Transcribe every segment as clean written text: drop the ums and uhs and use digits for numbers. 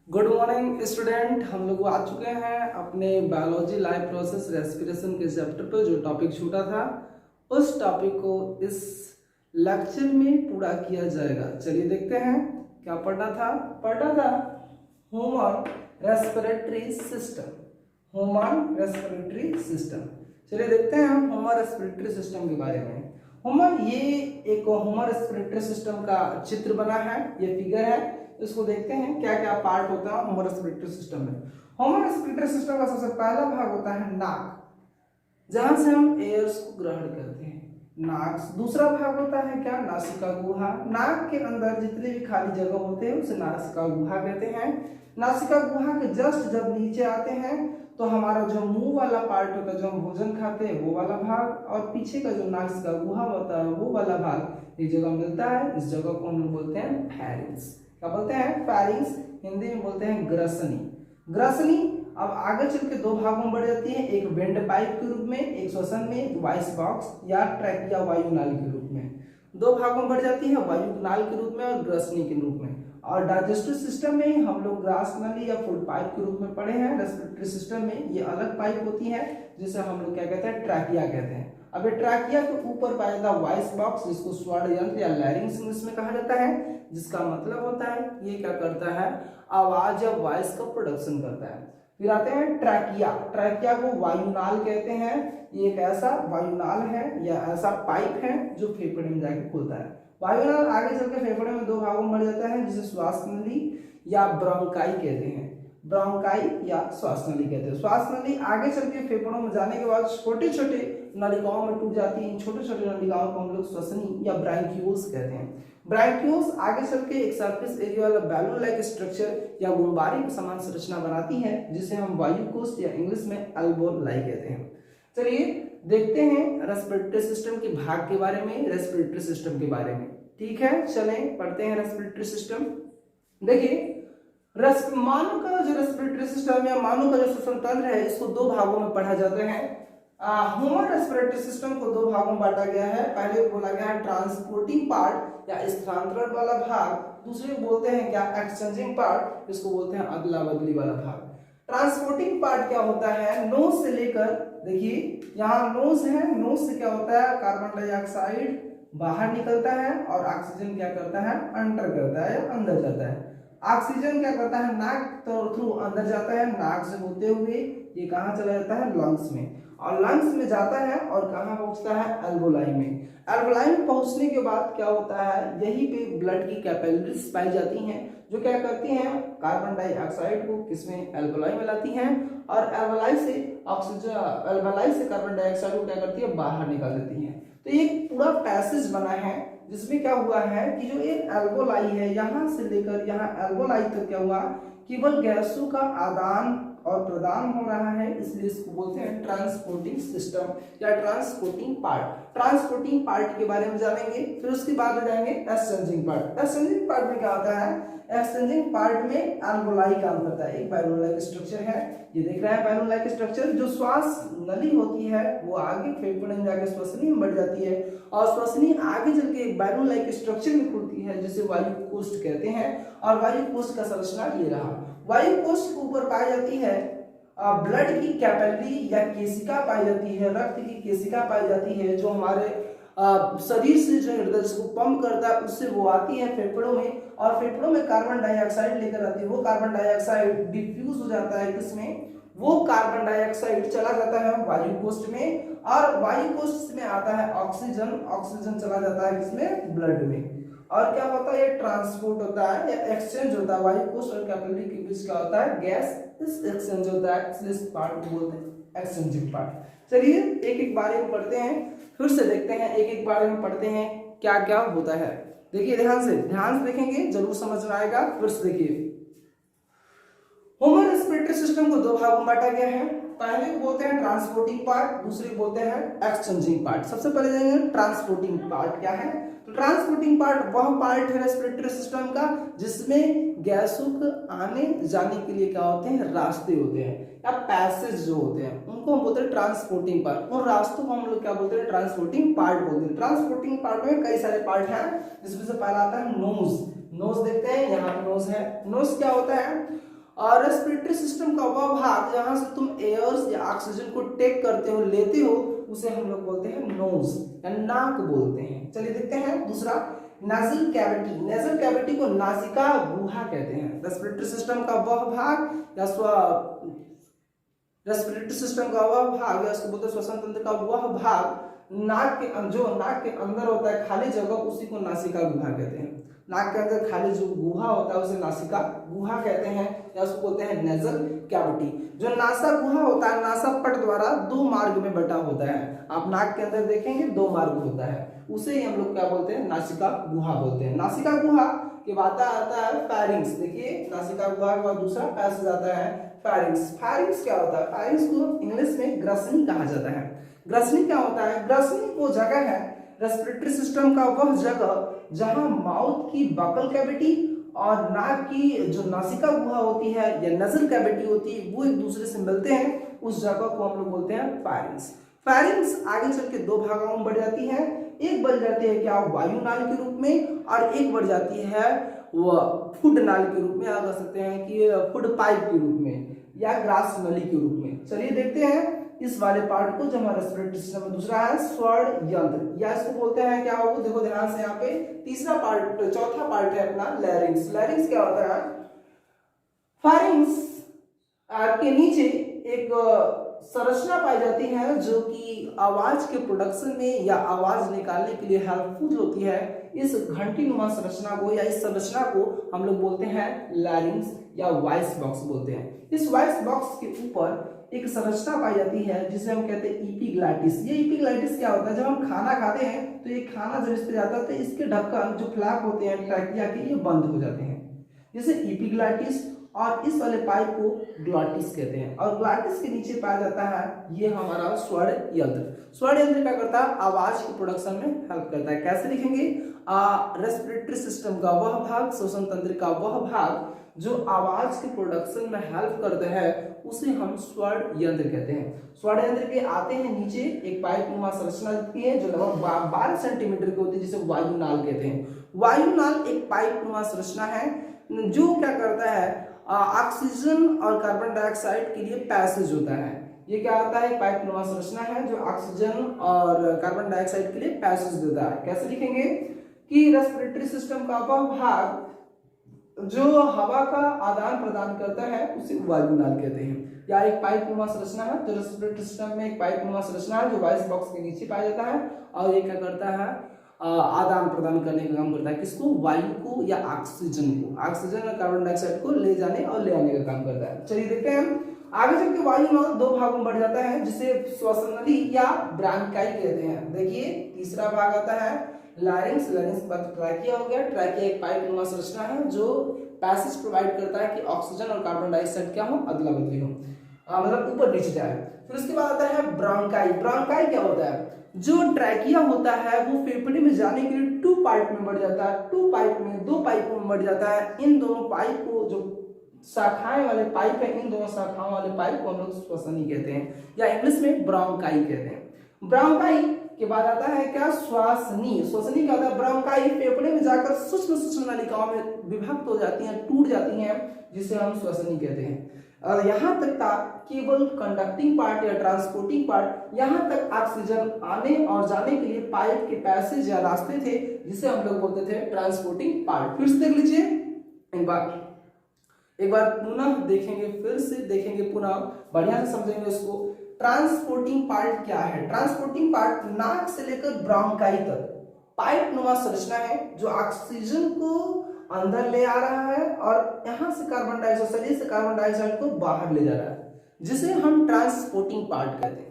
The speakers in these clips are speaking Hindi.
Good morning student. हम लोग आ चुके हैं अपने बायोलॉजी लाइफ प्रोसेस रेस्पिरेशन के चैप्टर पर। जो टॉपिक छूटा था उस टॉपिक को इस लेक्चर में पूरा किया जाएगा। चलिए देखते हैं क्या पढ़ना था human respiratory system. Human respiratory system. चलिए देखते हैं हम ह्यूमन रेस्पिरेटरी सिस्टम के बारे में। ये एक ह्यूमन रेस्पिरेटरी सिस्टम का चित्र बना है, ये फिगर है। इसको देखते हैं क्या क्या पार्ट होता है ह्यूमन रेस्पिरेटरी सिस्टम में। ह्यूमन रेस्पिरेटरी सिस्टम का सबसे पहला भाग होता है नाक, जहां से हम एयर्स को ग्रहण करते हैं। नाक। दूसरा भाग होता है क्या? नासिका गुहा। नाक के अंदर जितने भी खाली जगह होते हैं उसे नासिका गुहा कहते हैं। नासिका गुहा के जस्ट जब नीचे आते हैं तो हमारा जो मुंह वाला पार्ट होता है, जो हम भोजन खाते हैं वो वाला भाग, और पीछे का जो नासिका गुहा होता है वो वाला भाग एक जगह मिलता है। इस जगह को हम लोग बोलते हैं फैरिंक्स। क्या बोलते हैं? फैरिंक्स। हिंदी में बोलते हैं ग्रसनी। ग्रसनी अब आगे चल के दो भागों में बढ़ जाती है, एक वेंट पाइप के रूप में, एक श्वसन में वॉइस बॉक्स या ट्रैकिया वायुनाल के रूप में। दो भागों में बढ़ जाती है, वायुनाल के रूप में और ग्रसनी के रूप में। और डाइजेस्टिव सिस्टम में हम लोग ग्रास नली या फूड पाइप के रूप में पढ़े हैं। रेस्पिरेटरी सिस्टम में ये अलग पाइप होती है जिसे हम लोग क्या कहते हैं? ट्रैकिया कहते हैं। अब ये ट्रैकिया के ऊपर पाया जाता है वॉइस बॉक्स, जिसको स्वर यंत्र या लैरिंक्स इंग्लिश में कहा जाता है, जिसका मतलब होता है ये क्या करता है? आवाज या वॉइस का प्रोडक्शन करता है। फिर आते हैं ट्रैकिया। ट्रैकिया को वायुनाल कहते हैं। ये एक ऐसा वायुनाल है या ऐसा पाइप है जो फेफड़े में जाके खुलता है। वायुनाल आगे चल के फेफड़े में दो भागों में बढ़ जाता है, जिसे श्वास नली या ब्रोंकाई कहते हैं। ब्रोंकाई या श्वास नली कहते हैं। श्वास नली आगे चल के फेफड़ों में जाने के बाद छोटे छोटे नलिकाओं में टूट जाती है। इन छोटे छोटे नलिकाओं को हम लोग श्वसनी या ब्रांक्यूल्स कहते हैं। ब्रांक्यूल्स आगे चल के एक सरफेस एरिया वाला बैलून लाइक स्ट्रक्चर या गुब्बारे के समान संरचना बनाती है, जिसे हम वायुकोश या इंग्लिश में अल्वोलाई कहते हैं। चलिए देखते हैं रेस्पिरेटरी सिस्टम के भाग के बारे में, रेस्पिरेटरी सिस्टम के बारे में। ठीक है, चलें पढ़ते हैं रेस्पिरेटरी सिस्टम। देखिए मानव का जो रेस्पिरेटरी सिस्टम या मानव का जो श्वसन तंत्र है, इसको दो भागों में पढ़ा जाता है। ह्यूमन रेस्पिरेटरी सिस्टम को दो भागों में बांटा गया है। पहले बोला गया है ट्रांसपोर्टिंग पार्ट या स्थानांतरण वाला भाग, दूसरे को बोलते हैं क्या? एक्सचेंजिंग पार्ट, इसको बोलते हैं अदला बदली वाला भाग। ट्रांसपोर्टिंग पार्ट क्या होता है? नोज से लेकर, देखिए यहाँ नोज है, नोज से क्या होता है? कार्बन डाइऑक्साइड बाहर निकलता है और ऑक्सीजन क्या करता है? अंतर करता है या अंदर जाता है। ऑक्सीजन क्या करता है? नाक थ्रू अंदर जाता है, नाक से होते हुए ये कहाँ चला जाता है? लंग्स में, और लंग्स में जाता है और कहाँ पहुंचता है? एल्वोलाई में। एल्वोलाई में पहुंचने के बाद क्या होता है? यहीं पे ब्लड की कैपिलरीज पाई जाती हैं, जो क्या करती हैं? कार्बन डाइऑक्साइड को किसमें? एल्वोलाई में लाती हैं, और एल्वोलाई से ऑक्सीजन, एल्वोलाई से कार्बन डाइऑक्साइड को क्या करती है? बाहर निकाल देती हैं। तो ये पूरा पैसेज बना है, जिसमें क्या हुआ है कि जो ये एल्वोलाई है, यहाँ से लेकर यहाँ एल्वोलाई तक क्या हुआ? केवल गैसों का आदान और प्रदान हो रहा है, इसलिए इसको बोलते हैं ट्रांसपोर्टिंग सिस्टम या ट्रांसपोर्टिंग पार्ट। ट्रांसपोर्टिंग पार्ट के बारे में जानेंगे, फिर उसके बाद हो जाएंगे एक्सचेंजिंग पार्ट। एक्सचेंजिंग पार्ट में क्या होता है? एक्सचेंजिंग पार्ट में एल्वोलाई काम करता है। एक बैलून लाइक स्ट्रक्चर है, ये देख रहे हैं बैलून लाइक स्ट्रक्चर। जो श्वास नली होती है वो आगे फेफड़े में जाकर श्वसनी में बढ़ जाती है, और श्वसनी आगे चल के एक बैलून लाइक स्ट्रक्चर में खुलती है, जिसे वायुकोष्ठ कहते हैं। और वायुकोष्ठ का संरचना ये रहा। वायुकोष्ठ के ऊपर पाई जाती है ब्लड की कैपिलरी या केशिका पाई जाती है, रक्त की केशिका पाई जाती है, जो हमारे शरीर से जो हृदय को पंप करता है उससे वो आती है फेफड़ों में, और फेफड़ों में कार्बन डाइऑक्साइड लेकर आती है। वो कार्बन डाइऑक्साइड डिफ्यूज हो जाता है किसमें? वो कार्बन डाइऑक्साइड चला जाता है वायुकोष्ठ में, और वायुकोष्ठ में आता है ऑक्सीजन। ऑक्सीजन चला जाता है किसमें? ब्लड में। और क्या होता है? ये ट्रांसपोर्ट होता है या एक्सचेंज होता है। वायुकोष्ठ और कैपिलरी के बीच क्या होता है? गैस इस एक्सचेंज होता है, इसलिए इस पार्ट को बोलते हैं एक्सचेंजिंग पार्ट। चलिए एक एक बारे में पढ़ते हैं, फिर से देखते हैं, एक एक बारे में पढ़ते हैं क्या क्या होता है। देखिए ध्यान से देखेंगे, जरूर समझ में आएगा। फिर से देखिए, ह्यूमन रेस्पिरेटरी सिस्टम को दो भागों में बांटा गया है। पहले को बोलते हैं ट्रांसपोर्टिंग पार्ट, दूसरे को बोलते हैं एक्सचेंजिंग पार्ट। सबसे पहले जाएंगे ट्रांसपोर्टिंग पार्ट क्या है। तो ट्रांसपोर्टिंग पार्ट वह पार्ट है रेस्पिरेटरी सिस्टम का जिसमें गैसों के आने जाने के लिए क्या होते हैं? रास्ते होते हैं या पैसेज जो होते हैं, उनको हम बोलते हैं ट्रांसपोर्टिंग पार्ट। उन रास्तों को हम लोग क्या बोलते हैं? ट्रांसपोर्टिंग पार्ट बोलते हैं। ट्रांसपोर्टिंग पार्ट में कई सारे पार्ट हैं, जिसमें से पहला आता है नोज। नोज देखते हैं, यहाँ पे नोज है। नोज क्या होता है? और रेस्पिरेटरी सिस्टम का वह भाग जहां से तुम एयर्स या ऑक्सीजन को टेक करते हो, लेते हो, उसे हम लोग बोलते हैं नोज या नाक बोलते हैं। चलिए देखते हैं दूसरा, नाजल कैविटी। नेजल कैविटी को नासिका गुहा कहते हैं। रेस्पिरेटरी सिस्टम का वह भाग या रेस्पिरेटरी सिस्टम का वह भाग या उसको बोलते हैं श्वसन तंत्र का वह भाग नाक के जो नाक के अंदर होता है खाली जगह, उसी को नासिका गुहा कहते हैं। नाक के अंदर खाली जो गुहा होता है उसे नासिका गुहा कहते हैं या उसको बोलते हैं नेजल कैविटी। जो नासा गुहा होता है नासा पट द्वारा 2 मार्ग में बटा होता है। आप नाक के अंदर देखेंगे 2 मार्ग होता है, उसे ही हम लोग क्या बोलते हैं, नासिका गुहा बोलते हैं। नासिका गुहा के बाद आता है फेरिंग्स। देखिए नासिका गुहा के बाद दूसरा पैसेज आता है फेरिंग्स। फेरिंग्स क्या होता है? फेरिंग्स को इंग्लिश में ग्रसनी कहा जाता है। ग्रसनी क्या होता है? ग्रसनी वो जगह है रेस्पिरेटरी सिस्टम का वह जगह जहां माउथ की बकल कैविटी और नाक की जो नासिका गुहा होती है या नजल कैविटी होती है वो एक दूसरे से मिलते हैं, उस जगह को हम लोग बोलते हैं फेरिंग्स। फेरिंग्स आगे चल के 2 भागों में बढ़ जाती है। एक बढ़ जाती है क्या, वायु नाल के रूप में, और एक बढ़ जाती है वह फूड नाल के रूप में, आप कह सकते हैं कि फूड पाइप के रूप में या ग्रास नली के रूप में। चलिए देखते हैं इस वाले पार्ट को जो हमारा रेस्पिरेटरी सिस्टम में। दूसरा है स्वर यंत्र या इसको बोलते हैं क्या, वो देखो ध्यान से यहाँ पे तीसरा पार्ट, चौथा पार्ट है अपना लैरिंग्स। लैरिंग्स क्या होता है? फेरिंग्स के नीचे एक संरचना पाई जाती है जो कि आवाज के प्रोडक्शन में या आवाज निकालने के लिए हेल्पफुल होती है। इस घंटी नुमा संरचना को या इस संरचना को हम लोग बोलते हैं लैरिंग्स या वॉइस बॉक्स बोलते हैं। इस वॉइस बॉक्स के ऊपर एक संरचना पाई जाती है जिसे हम कहते हैं इपिग्लॉटिस। ये इपिग्लॉटिस क्या होता है? जब हम खाना खाते हैं तो ये खाना जब इस पे जाता है तो इसके ढक्कन जो फ्लैप होते हैं ट्रैकिया के, ये बंद हो जाते हैं, जैसे इपिग्लॉटिस। और इस वाले पाइप को ग्लॉटिस कहते हैं और ग्लॉटिस के नीचे पाया जाता है ये हमारा स्वर यंत्र। स्वर यंत्र क्या करता है? आवाज के प्रोडक्शन में हेल्प करता है। कैसे लिखेंगे? रेस्पिरेटरी सिस्टम का वह भाग, श्वसन तंत्र का वह भाग जो आवाज के प्रोडक्शन में हेल्प करता है उसे हम स्वर यंत्र कहते हैं। स्वर यंत्र के आते हैं नीचे एक पाइप नुमा संरचना दिखती है जो लगभग 12 सेंटीमीटर की होती है, जिसे वायु नाल कहते हैं। वायु नाल एक पाइप नुमा संरचना है जो क्या करता है, ऑक्सीजन और कार्बन डाइऑक्साइड के लिए पैसेज होता है। ये क्या होता है? पाइप नुमा संरचना है जो ऑक्सीजन और कार्बन डाइऑक्साइड के लिए पैसेज देता है। कैसे लिखेंगे कि रेस्पिरेटरी सिस्टम का वह भाग जो हवा का आदान प्रदान करता है उसे वायु नाल कहते हैं। या एक पाइप नुमा संरचना है, तो रेस्पिरेटरी सिस्टम में एक पाइप नुमा संरचना है जो वॉइस बॉक्स के नीचे पाया जाता है और ये क्या करता है, आदान प्रदान करने का काम करता है। किसको? वायु को या ऑक्सीजन को। ऑक्सीजन और कार्बन डाइऑक्साइड को ले जाने और ले आने का काम करता है। चलिए देखते हैं आगे चल के वायु नाल 2 भागों में बढ़ जाता है जिसे श्वसन नली या ब्रांकाई कहते हैं। देखिए तीसरा भाग आता है लैरिंग्स। लैरिंग्स के बाद ट्रैकिया हो गया। ट्रैकिया एक पाइप नुमा संरचना है जो पैसेज प्रोवाइड करता है कि ऑक्सीजन और कार्बन डाइऑक्साइड क्या हो, अदला बदली हो, मतलब ऊपर नीचे जाए। फिर उसके बाद आता है ब्रोंकाई। ब्रोंकाई क्या होता है? जो ट्रैकिया होता है वो फेफड़े में जाने के लिए 2 पाइप में बढ़ जाता है। 2 पाइपों में बढ़ जाता है। इन दोनों पाइप को, जो शाखाएं वाले पाइप है, इन दोनों शाखाओं वाले पाइप को हम लोग श्वसनी कहते हैं या इंग्लिश में ब्रोंकाई कहते हैं। ब्रोंकाई के बाद आता है क्या? श्वासनी। श्वसनी क्या होता है? ब्रोंकाई फेफड़े में जाकर सूक्ष्म सूक्ष्म नलिकाओं में विभक्त हो जाती हैं, टूट जाती हैं, जिसे हम श्वसनी कहते हैं। और यहाँ तक था केवल कंडक्टिंग पार्ट या ट्रांसपोर्टिंग पार्ट। यहाँ तक ऑक्सीजन आने और जाने के लिए पाइप के पैसेज या रास्ते थे जिसे हम लोग बोलते थे ट्रांसपोर्टिंग पार्ट। फिर से देख लीजिए एक बार पुनः देखेंगे, फिर से देखेंगे, पुनः बढ़िया से समझेंगे इसको। ट्रांसपोर्टिंग पार्ट क्या है? ट्रांसपोर्टिंग पार्ट नाक से लेकर ब्रोंकाई तक पाइप नुमा संरचना है जो ऑक्सीजन को अंदर ले आ रहा है और यहां से कार्बन डाइऑक्साइड, शरीर से कार्बन डाइऑक्साइड को बाहर ले जा रहा है, जिसे हम ट्रांसपोर्टिंग पार्ट कहते हैं।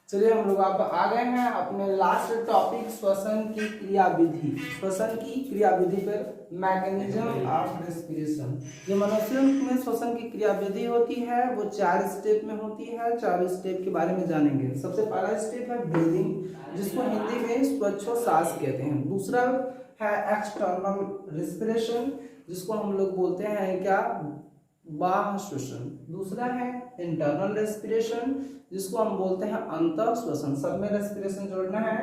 चलिए हम लोग आप आ गए हैं अपने लास्ट टॉपिक श्वसन की क्रियाविधि। श्वसन की क्रियाविधि पर मैकेनिज्म ऑफ रेस्पिरेशन। जो मनुष्यों में श्वसन की क्रियाविधि होती है वो 4 स्टेप में होती है। 4 स्टेप के बारे में जानेंगे। सबसे पहला स्टेप है ब्रीदिंग, जिसको हिंदी में श्वासोच्छ्वास कहते हैं। दूसरा है एक्सटर्नल रेस्पिरेशन, जिसको हम लोग बोलते हैं क्या, बाह्य श्वसन। दूसरा है इंटरनल रेस्पिरेशन, जिसको हम बोलते हैं अंतः श्वसन। सब में रेस्पिरेशन जोड़ना है।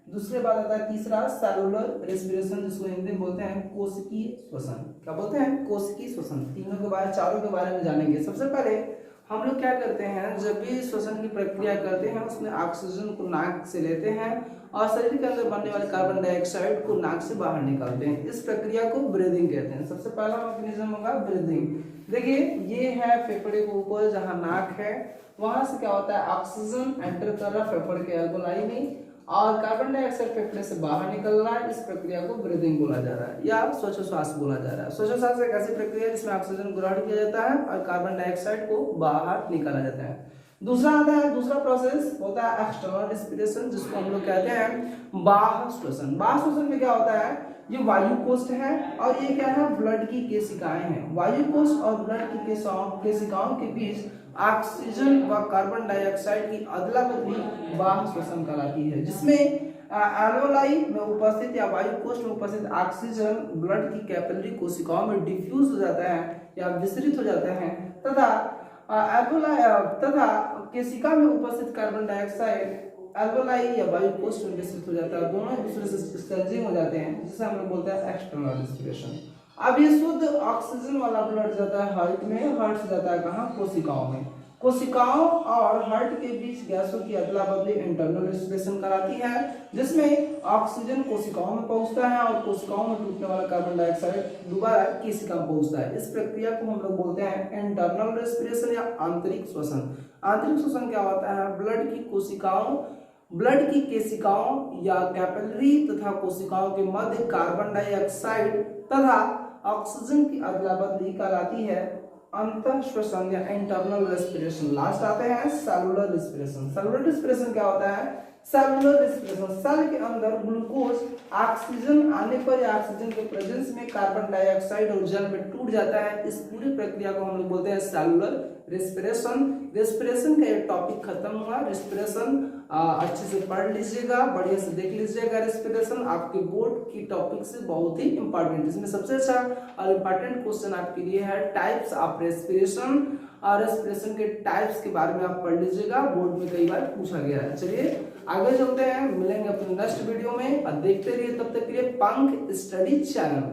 दूसरे बात आता है तीसरा सेलुलर रेस्पिरेशन, जिसको हिंदी में बोलते हैं कोशिकीय श्वसन। क्या बोलते हैं? कोशिकीय श्वसन। तीनों के बारे, चारों के बारे में जानेंगे। सबसे पहले हम लोग क्या करते हैं, जब भी श्वसन की प्रक्रिया करते हैं उसमें ऑक्सीजन को नाक से लेते हैं और शरीर के अंदर बनने वाले कार्बन डाइऑक्साइड को नाक से बाहर निकालते हैं। इस प्रक्रिया को ब्रीदिंग कहते हैं। सबसे पहला मैकेनिज्म होगा ब्रीदिंग। देखिए ये है फेफड़े के ऊपर जहां नाक है, वहां से क्या होता है, ऑक्सीजन एंटर कर रहा है फेफड़े के एल्वेओलाई में और कार्बन डाइऑक्साइड फेफड़े से बाहर निकल रहा है। इस प्रक्रिया को ब्रीदिंग बोला जा रहा है या श्वासोच्छ्वास बोला जा रहा है। श्वासोच्छ्वास एक ऐसी प्रक्रिया है जिसमें ऑक्सीजन ग्रहण किया जाता है और कार्बन डाइऑक्साइड को बाहर निकाला जाता है। दूसरा आता है, दूसरा प्रोसेस होता है एक्सटर्नल रेस्पिरेशन, जिसको हम लोग कहते हैं बाह्य श्वसन। बाह्य श्वसन में क्या होता है, ये वायु कोष्ठ है और ये क्या है, ब्लड की केशिकाएं हैं। वायु कोष्ठ और ब्लड की केशिकाओं के बीच ऑक्सीजन व कार्बन डाइऑक्साइड की अदला बदली बाह्य श्वसन कहलाती है, जिसमें एल्वेओलाई में उपस्थित या वायु कोष्ठ में उपस्थित ऑक्सीजन ब्लड की कैपिलरी कोशिकाओं में डिफ्यूज हो जाता है या विसरित हो जाता है तथा तथा केशिका में उपस्थित कार्बन डाइऑक्साइड एल्वेओलाई या वायु कोष्ठ में विसरित हो जाता है। दोनों एक दूसरे से एक्सचेंजिंग हो जाते हैं, जिसे हम लोग बोलते हैं एक्सटर्नल रेस्पिरेशन। अब ये शुद्ध ऑक्सीजन वाला ब्लड जाता है हार्ट में, हार्ट से जाता है कहाँ, कोशिकाओं में। कोशिकाओं और हार्ट के बीच गैसों की अदला बदली इंटरनल रेस्पिरेशन कराती है, जिसमें ऑक्सीजन कोशिकाओं में पहुंचता है और कोशिकाओं में टूटने वाला कार्बन डाइऑक्साइड दोबारा केशिका में पहुंचता है। इस प्रक्रिया को हम लोग बोलते हैं इंटरनल रेस्पिरेशन या आंतरिक श्वसन। आंतरिक श्वसन क्या होता है, ब्लड की केशिकाओं या कैपिलरी तथा कोशिकाओं के मध्य कार्बन डाइऑक्साइड तथा ऑक्सीजन की अदला बदली कहलाती है अंतः श्वसन या इंटरनल रेस्पिरेशन। लास्ट आते हैं सेलुलर रेस्पिरेशन। सेलुलर रेस्पिरेशन क्या होता है, सेलुलर रेस्पिरेशन सेल के अंदर ग्लूकोज ऑक्सीजन आने पर या ऑक्सीजन के प्रेजेंस में कार्बन डाइऑक्साइड और जल में टूट जाता है। इस पूरी प्रक्रिया को हम लोग बोलते हैं सेलुलर रेस्पिरेशन। रेस्पिरेशन का ये टॉपिक खत्म हुआ। रेस्पिरेशन अच्छे से पढ़ लीजिएगा, बढ़िया से देख लीजिएगा। रेस्पिरेशन आपके बोर्ड की टॉपिक से बहुत ही इंपॉर्टेंट, इसमें सबसे अच्छा और इम्पोर्टेंट क्वेश्चन आपके लिए है टाइप्स ऑफ रेस्पिरेशन। और रेस्पिरेशन के टाइप्स के बारे में आप पढ़ लीजिएगा, बोर्ड में कई बार पूछा गया है। चलिए आगे चलते हैं, मिलेंगे अपने नेक्स्ट वीडियो में और देखते रहिए तब तक के लिए पंख स्टडी चैनल।